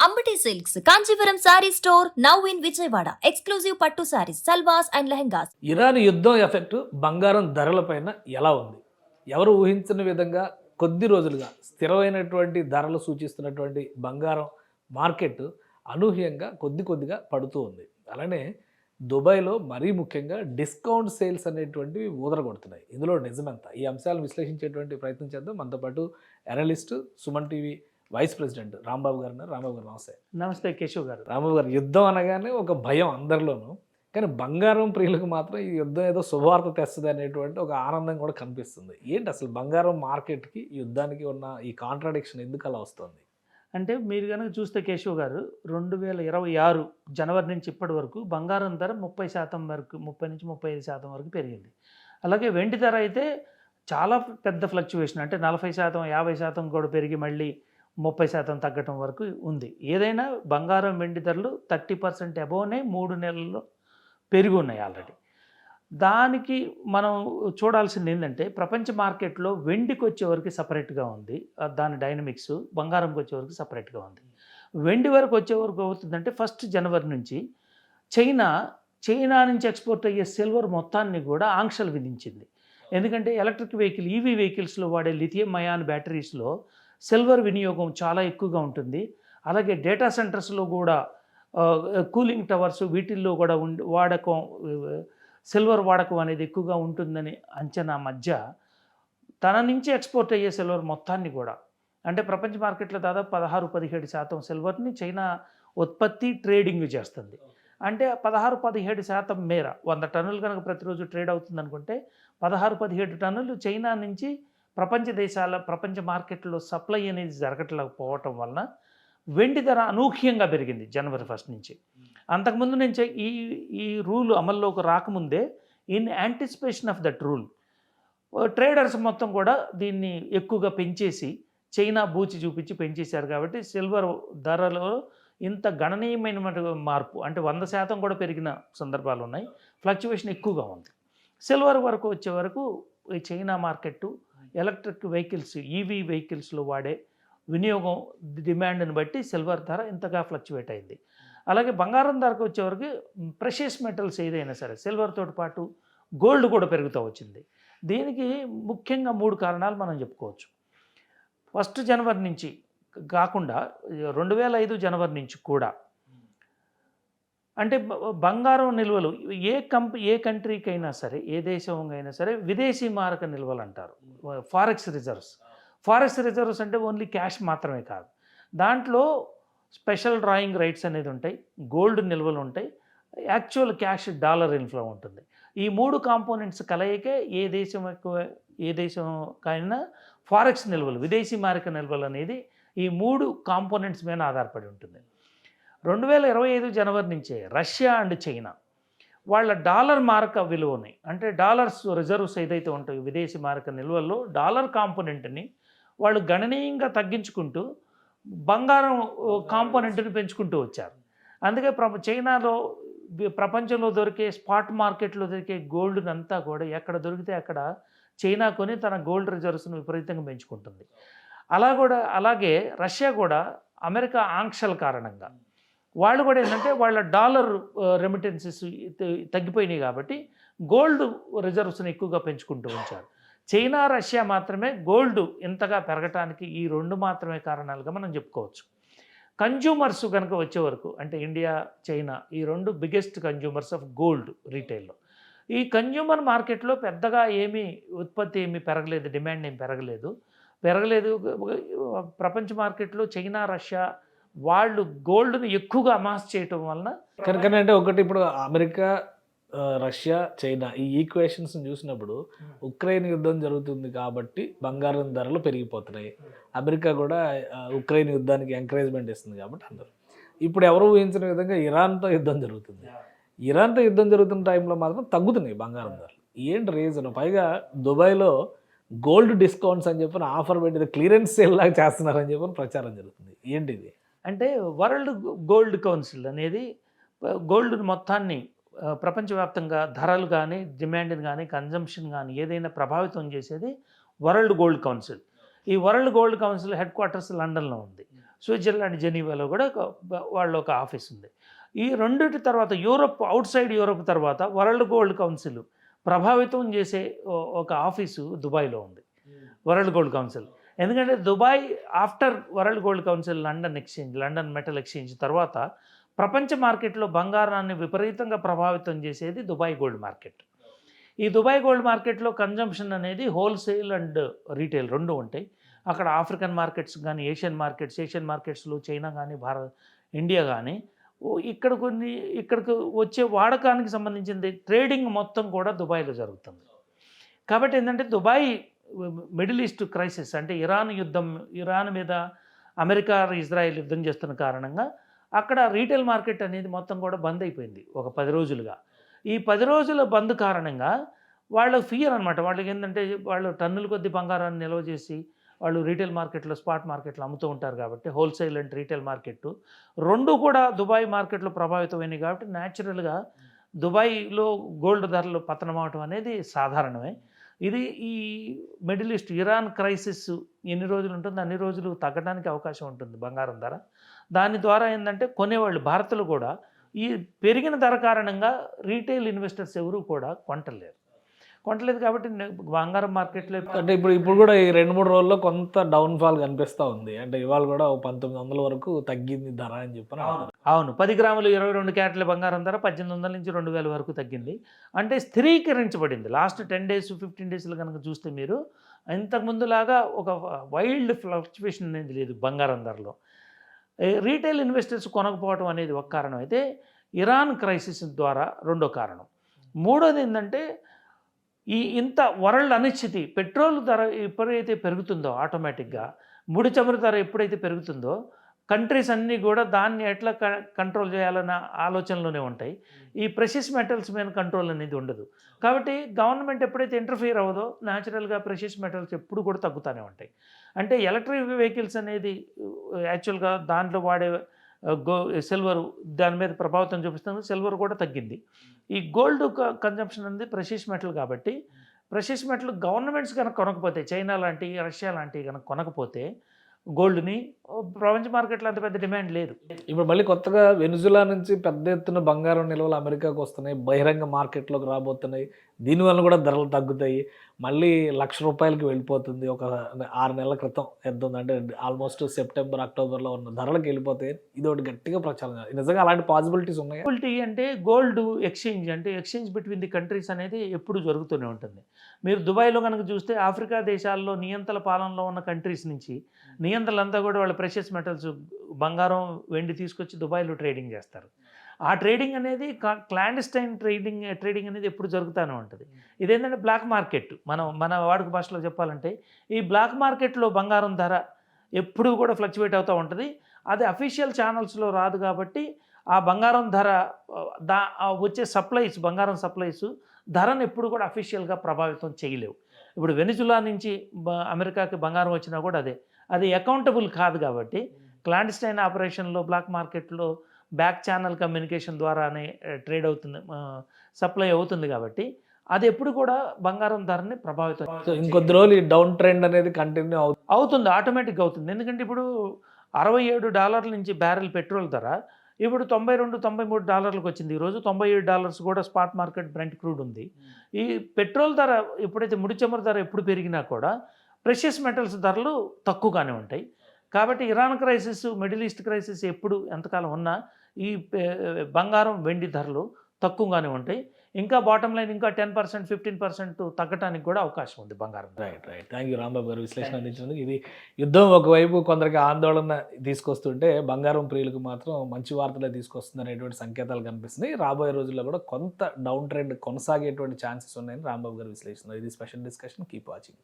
Ambati Silks, Kanchipuram Saree Store, now in Vijayawada. Exclusive Pattu Sarees, Salwas and Lehengas. Iran యుద్ధం effect బంగారం ధరలపైన ఎలా ఉంది? ఎవరు ఊహించని విధంగా కొద్ది రోజులుగా స్థిరమైనటువంటి ధరలు సూచిస్తున్నటువంటి బంగారం మార్కెట్ అనూహ్యంగా కొద్దిగా పడుతూ ఉంది. అలానే దుబాయ్లో మరీ ముఖ్యంగా డిస్కౌంట్ సేల్స్ అనేటువంటివి ఊదరగొడుతున్నాయి. ఇందులో నిజమెంత? ఈ అంశాలను విశ్లేషించేటువంటి ప్రయత్నం చేద్దాం. మనతో పాటు analyst, Suman TV vice president Rambabu garu ఉన్నారు. రాంబాబు గారు నమస్తే. నమస్తే కేశవ్ గారు. రాంబాబు గారు, యుద్ధం అనగానే ఒక భయం అందరిలోనూ, కానీ బంగారం ప్రియులకు మాత్రం ఈ యుద్ధం ఏదో శుభవార్త తెస్తుంది అనేటువంటి ఒక ఆనందం కూడా కనిపిస్తుంది. ఏంటి అసలు బంగారం మార్కెట్కి యుద్ధానికి ఉన్న ఈ కాంట్రాడిక్షన్ ఎందుకు అలా వస్తుంది? అంటే మీరు కనుక చూస్తే కేశవ్ గారు, 2026 జనవరి నుంచి ఇప్పటి వరకు బంగారం ధర 30% వరకు, 30 నుంచి 35% వరకు పెరిగింది. అలాగే వెండి ధర అయితే చాలా పెద్ద ఫ్లక్చువేషన్, అంటే 40%, 50% కూడా పెరిగి మళ్ళీ 30% తగ్గటం వరకు ఉంది. ఏదైనా బంగారం వెండి ధరలు 30% అబోవ్నే 3 నెలల్లో పెరిగి ఉన్నాయి ఆల్రెడీ. దానికి మనం చూడాల్సింది ఏంటంటే, ప్రపంచ మార్కెట్లో వెండికి వచ్చేవరకు సపరేట్గా ఉంది దాని డైనమిక్స్, బంగారంకి వచ్చేవరకు సపరేట్గా ఉంది. వెండి వరకు వచ్చేవరకు అవుతుందంటే, 1 జనవరి నుంచి చైనా నుంచి ఎక్స్పోర్ట్ అయ్యే సిల్వర్ మొత్తాన్ని కూడా ఆంక్షలు విధించింది. ఎందుకంటే ఎలక్ట్రిక్ వెహికల్, ఈవీ వెహికల్స్లో వాడే లిథియం అయాన్ బ్యాటరీస్లో సిల్వర్ వినియోగం చాలా ఎక్కువగా ఉంటుంది. అలాగే డేటా సెంటర్స్లో కూడా, కూలింగ్ టవర్స్ వీటిల్లో కూడా వాడకం, సిల్వర్ వాడకం అనేది ఎక్కువగా ఉంటుందని అంచనా మధ్య తన నుంచి ఎక్స్పోర్ట్ అయ్యే సిల్వర్ మొత్తాన్ని కూడా, అంటే ప్రపంచ మార్కెట్లో దాదాపు 16-17% సిల్వర్ని చైనా ఉత్పత్తి ట్రేడింగ్ చేస్తుంది. అంటే 16-17% మేర 100 టన్నులు కనుక ప్రతిరోజు ట్రేడ్ అవుతుంది అనుకుంటే, 16-17 టన్నులు చైనా నుంచి ప్రపంచ మార్కెట్లో సప్లై అనేది జరగట్లేకపోవటం వలన వెండి ధర అనూహ్యంగా పెరిగింది జనవరి 1 నుంచి. అంతకుముందు నుంచి ఈ రూల్ అమల్లోకి రాకముందే, in anticipation of that rule, traders మొత్తం కూడా దీన్ని ఎక్కువగా పెంచేసి, చైనా బూచి చూపించి పెంచేశారు. కాబట్టి సిల్వర్ ధరలో ఇంత గణనీయమైన మార్పు, అంటే 100% కూడా పెరిగిన సందర్భాలు ఉన్నాయి. ఫ్లక్చువేషన్ ఎక్కువగా ఉంది. సిల్వర్ వరకు వచ్చే వరకు ఈ China market electric vehicles, EV వెహికల్స్లో వాడే వినియోగం డిమాండ్ని బట్టి సిల్వర్ ధర ఇంతగా ఫ్లక్చువేట్ అయింది. అలాగే బంగారం ధరకు వచ్చేవరకు ప్రెషియస్ మెటల్స్ ఏదైనా సరే, సిల్వర్తో పాటు గోల్డ్ కూడా పెరుగుతూ వచ్చింది. దీనికి ముఖ్యంగా 3 కారణాలు మనం చెప్పుకోవచ్చు. 1 జనవరి నుంచి కాకుండా 2005 జనవరి నుంచి కూడా, అంటే బంగారం నిల్వలు ఏ కంట్రీకైనా సరే, ఏ దేశం అయినా సరే విదేశీ మారక నిల్వలు అంటారు, ఫారెక్స్ రిజర్వ్స్ అంటే ఓన్లీ క్యాష్ మాత్రమే కాదు. దాంట్లో స్పెషల్ డ్రాయింగ్ రైట్స్ అనేది ఉంటాయి, గోల్డ్ నిల్వలు ఉంటాయి, యాక్చువల్ క్యాష్ డాలర్ ఇన్ఫ్లో ఉంటుంది. ఈ 3 కాంపోనెంట్స్ కలయికే ఏ దేశంకైనా ఫారెక్స్ నిల్వలు, విదేశీ మారక నిల్వలు అనేది ఈ 3 కాంపోనెంట్స్ మీద ఆధారపడి ఉంటుంది. 2025 జనవరి నుంచే రష్యా అండ్ చైనా వాళ్ళ డాలర్ మారక విలువని, అంటే డాలర్స్ రిజర్వ్స్ ఏదైతే ఉంటాయో విదేశీ మారక నిల్వల్లో డాలర్ కాంపోనెంట్ని వాళ్ళు గణనీయంగా తగ్గించుకుంటూ బంగారం కాంపోనెంట్ని పెంచుకుంటూ వచ్చారు. అందుకే చైనాలో ప్రపంచంలో దొరికే స్పాట్ మార్కెట్లో దొరికే గోల్డ్ని అంతా కూడా ఎక్కడ దొరికితే అక్కడ చైనా కొని తన గోల్డ్ రిజర్వ్స్ను విపరీతంగా పెంచుకుంటుంది. అలాగే రష్యా కూడా అమెరికా ఆంక్షల కారణంగా వాళ్ళు కూడా ఏంటంటే వాళ్ళ డాలర్ రెమిటెన్సెస్ తగ్గిపోయినాయి కాబట్టి గోల్డ్ రిజర్వ్స్ని ఎక్కువగా పెంచుకుంటూ ఉంచారు. చైనా, రష్యా మాత్రమే గోల్డ్ ఇంతగా పెరగటానికి ఈ 2 మాత్రమే కారణాలుగా మనం చెప్పుకోవచ్చు. కన్జ్యూమర్స్ కనుక వచ్చే వరకు, అంటే ఇండియా, చైనా ఈ 2 బిగ్గెస్ట్ కన్జ్యూమర్స్ ఆఫ్ గోల్డ్ రీటైల్లో. ఈ కన్జ్యూమర్ మార్కెట్లో పెద్దగా ఉత్పత్తి ఏమీ పెరగలేదు, డిమాండ్ ఏమి పెరగలేదు. ప్రపంచ మార్కెట్లో చైనా, రష్యా వాళ్ళు గోల్డ్ని ఎక్కువగా అమాస్ చేయటం వలన. కానీ అంటే ఒకటి, ఇప్పుడు అమెరికా, రష్యా, చైనా ఈ ఈక్వేషన్స్ చూసినప్పుడు ఉక్రెయిన్ యుద్ధం జరుగుతుంది కాబట్టి బంగారం ధరలు పెరిగిపోతున్నాయి. అమెరికా కూడా ఉక్రెయిన్ యుద్ధానికి ఎంకరేజ్మెంట్ ఇస్తుంది కాబట్టి అందరూ. ఇప్పుడు ఎవరు ఊహించిన విధంగా ఇరాన్తో యుద్ధం జరుగుతుంది. ఇరాన్తో యుద్ధం జరుగుతున్న టైంలో మాత్రం తగ్గుతున్నాయి బంగారం ధరలు. ఏంటి రీజన్? పైగా దుబాయ్లో గోల్డ్ డిస్కౌంట్స్ అని చెప్పి ఆఫర్ పెట్టి క్లియరెన్స్ సేల్ లాగా చేస్తున్నారని చెప్పి ప్రచారం జరుగుతుంది. ఏంటిది? అంటే వరల్డ్ గోల్డ్ కౌన్సిల్ అనేది గోల్డ్ మొత్తాన్ని ప్రపంచవ్యాప్తంగా ధరలు కానీ, డిమాండ్ని కానీ, కన్జంప్షన్ కానీ ఏదైనా ప్రభావితం చేసేది వరల్డ్ గోల్డ్ కౌన్సిల్. ఈ world gold council head quarters లండన్లో ఉంది. స్విట్జర్లాండ్ జెనీవాలో కూడా వాళ్ళ ఒక ఆఫీస్ ఉంది. ఈ రెండిటి తర్వాత యూరోప్, అవుట్ సైడ్ యూరోప్ తర్వాత వరల్డ్ గోల్డ్ కౌన్సిల్ ప్రభావితం చేసే ఒక ఆఫీసు దుబాయ్లో ఉంది, వరల్డ్ గోల్డ్ కౌన్సిల్. ఎందుకంటే Dubai after world gold council London metal exchange తర్వాత ప్రపంచ మార్కెట్లో బంగారాన్ని విపరీతంగా ప్రభావితం చేసేది దుబాయ్ గోల్డ్ మార్కెట్. ఈ దుబాయ్ గోల్డ్ మార్కెట్లో కన్జంప్షన్ అనేది హోల్సేల్ అండ్ రీటైల్ రెండు ఉంటాయి. అక్కడ ఆఫ్రికన్ మార్కెట్స్ కానీ ఏషియన్ మార్కెట్స్లో చైనా కానీ ఇండియా కానీ ఇక్కడికి వచ్చే వాడకానికి సంబంధించింది ట్రేడింగ్ మొత్తం కూడా దుబాయ్లో జరుగుతుంది. కాబట్టి ఏంటంటే దుబాయ్ మిడిల్ ఈస్ట్ క్రైసిస్ అంటే ఇరాన్ మీద అమెరికా ఇజ్రాయెల్ యుద్ధం చేస్తున్న కారణంగా అక్కడ రీటైల్ మార్కెట్ అనేది మొత్తం కూడా బంద్ అయిపోయింది ఒక 10 రోజులుగా. ఈ 10 రోజుల బంద్ కారణంగా వాళ్ళకి ఫియర్ అనమాట. వాళ్ళకి ఏంటంటే వాళ్ళు టన్నుల కొద్ది బంగారాన్ని నిల్వ చేసి వాళ్ళు రీటైల్ మార్కెట్లో స్పాట్ మార్కెట్లో అమ్ముతూ ఉంటారు కాబట్టి హోల్సేల్ అండ్ రీటైల్ మార్కెట్ రెండు కూడా దుబాయ్ మార్కెట్లో ప్రభావితమైనవి. కాబట్టి న్యాచురల్గా దుబాయ్లో గోల్డ్ ధరలు పతనం అవటం అనేది సాధారణమే. ఇది ఈ మిడిల్ ఈస్ట్ ఇరాన్ క్రైసిస్ ఎన్ని రోజులు ఉంటుందో అన్ని రోజులు తగ్గడానికి అవకాశం ఉంటుంది బంగారం ధర. దాని ద్వారా ఏంటంటే కొనేవాళ్ళు భారత్లో కూడా ఈ పెరిగిన ధర కారణంగా రీటైల్ ఇన్వెస్టర్స్ ఎవరూ కూడా కొంటలేదు కాబట్టి బంగారం మార్కెట్లో అంటే ఇప్పుడు కూడా ఈ 2-3 రోజుల్లో కొంత డౌన్ఫాల్ కనిపిస్తూ ఉంది. అంటే ఇవాళ కూడా 1900 వరకు తగ్గింది ధర అని చెప్పి. అవును, 10 గ్రాములు 22 క్యారెట్ల బంగారం ధర 1800 నుంచి 2000 వరకు తగ్గింది. అంటే స్థిరీకరించబడింది. లాస్ట్ 10 days 15 daysలో కనుక చూస్తే మీరు ఇంతకుముందులాగా ఒక వైల్డ్ ఫ్లక్చువేషన్ అనేది లేదు బంగారం ధరలో. రీటైల్ ఇన్వెస్టర్స్ కొనకపోవడం అనేది ఒక కారణం అయితే ఇరాన్ క్రైసిస్ ద్వారా రెండో కారణం. మూడోది ఏంటంటే ఇంత వరల్డ్ అనిశ్చితి, పెట్రోల్ ధర ఎప్పుడైతే పెరుగుతుందో ఆటోమేటిక్గా ముడి చమురు ధర ఎప్పుడైతే పెరుగుతుందో కంట్రీస్ అన్నీ కూడా దాన్ని ఎట్లా కంట్రోల్ చేయాలన్న ఆలోచనలోనే ఉంటాయి. ఈ ప్రెషియస్ మెటల్స్ మీద కంట్రోల్ అనేది ఉండదు. కాబట్టి గవర్నమెంట్ ఎప్పుడైతే ఇంటర్ఫియర్ అవ్వదో న్యాచురల్గా ప్రెషియస్ మెటల్స్ ఎప్పుడు కూడా తగ్గుతూనే ఉంటాయి. అంటే ఎలక్ట్రిక్ వెహికల్స్ అనేది యాక్చువల్గా దాంట్లో వాడే సిల్వర్ దాని మీద ప్రభావితం చూపిస్తుంది. సిల్వర్ కూడా తగ్గింది. ఈ గోల్డ్ కన్జంప్షన్ అనేది ప్రెషియస్ మెటల్ కాబట్టి ప్రెషియస్ మెటల్ గవర్నమెంట్స్ కనుక కొనకపోతే చైనా లాంటి రష్యా లాంటివి కనుక కొనకపోతే గోల్డ్ని ప్రపంచ మార్కెట్లో అంత పెద్ద డిమాండ్ లేదు. ఇప్పుడు మళ్ళీ కొత్తగా వెనుజులా నుంచి పెద్ద ఎత్తున బంగారం నిల్వలు అమెరికాకు వస్తున్నాయి, బహిరంగ మార్కెట్లోకి రాబోతున్నాయి. దీనివల్ల కూడా ధరలు తగ్గుతాయి. మళ్ళీ రూపాయలకి వెళ్ళిపోతుంది. ఒక 6 నెలల క్రితం ఎంత ఉందంటే ఆల్మోస్ట్ సెప్టెంబర్ అక్టోబర్లో ఉన్న ధరలకు వెళ్ళిపోతాయి. ఇది ఒకటి గట్టిగా ప్రచారం. నిజంగా అలాంటి పాసిబిలిటీస్ ఉన్నాయి. పాసిబిలిటీ అంటే gold exchange between the countries అనేది ఎప్పుడు జరుగుతూనే ఉంటుంది. మీరు దుబాయ్లో కనుక చూస్తే ఆఫ్రికా దేశాల్లో నియంత్రణ పాలనలో ఉన్న కంట్రీస్ నుంచి నియంత్రణలంతా కూడా వాళ్ళ ప్రెషియస్ మెటల్స్ బంగారం వెండి తీసుకొచ్చి దుబాయ్లో ట్రేడింగ్ చేస్తారు. ఆ ట్రేడింగ్ అనేది క్లాండస్టైన్ ట్రేడింగ్ అనేది ఎప్పుడు జరుగుతూనే ఉంటుంది. ఇదేంటంటే బ్లాక్ మార్కెట్. మన వాడుక భాషలో చెప్పాలంటే ఈ బ్లాక్ మార్కెట్లో బంగారం ధర ఎప్పుడు కూడా ఫ్లక్చువేట్ అవుతూ ఉంటుంది. అది అఫీషియల్ ఛానల్స్లో రాదు కాబట్టి ఆ బంగారం ధర వచ్చే బంగారం సప్లైస్ ధరను ఎప్పుడు కూడా అఫీషియల్గా ప్రభావితం చేయలేవు. ఇప్పుడు వెనిజులా నుంచి అమెరికాకి బంగారం వచ్చినా కూడా అది అకౌంటబుల్ కాదు కాబట్టి క్లాండస్టైన్ ఆపరేషన్లో బ్లాక్ మార్కెట్లో బ్యాక్ ఛానల్ కమ్యూనికేషన్ ద్వారానే ట్రేడ్ అవుతుంది, సప్లై అవుతుంది కాబట్టి అది ఎప్పుడు కూడా బంగారం ధరని ప్రభావితం. ఇంకొద్ది రోజులు ఈ డౌన్ ట్రెండ్ అనేది కంటిన్యూ అవుతుంది, ఆటోమేటిక్గా అవుతుంది. ఎందుకంటే ఇప్పుడు $67 నుంచి బ్యారెల్ పెట్రోల్ ధర ఇప్పుడు $92-93 వచ్చింది. ఈరోజు $97 కూడా స్పాట్ మార్కెట్ బ్రెంట్ క్రూడ్ ఉంది. ఈ పెట్రోల్ ధర ఎప్పుడైతే ముడి చమురు ధర ఎప్పుడు పెరిగినా కూడా ప్రెషియస్ మెటల్స్ ధరలు తక్కువగానే ఉంటాయి. కాబట్టి Iran crisis, middle east crisis ఎప్పుడు ఎంతకాలం ఉన్నా ఈ బంగారం వెండి ధరలు తక్కువగానే ఉంటాయి. ఇంకా బాటమ్ లైన్ ఇంకా 10% 15% తగ్గడానికి కూడా అవకాశం ఉంది బంగారం. రైట్. థ్యాంక్ యూ రాంబాబు గారు విశ్లేషణ అందించినందుకు. ఇది యుద్ధం ఒకవైపు కొందరికి ఆందోళన తీసుకొస్తుంటే బంగారం ప్రియులకు మాత్రం మంచి వార్తలే తీసుకొస్తుంది అనేటువంటి సంకేతాలు కనిపిస్తున్నాయి. రాబోయే రోజుల్లో కూడా కొంత డౌన్ ట్రెండ్ కొనసాగేటువంటి ఛాన్సెస్ ఉన్నాయని రాంబాబు గారు విశ్లేషిస్తున్నారు. ఇది స్పెషల్ డిస్కషన్. Keep watching.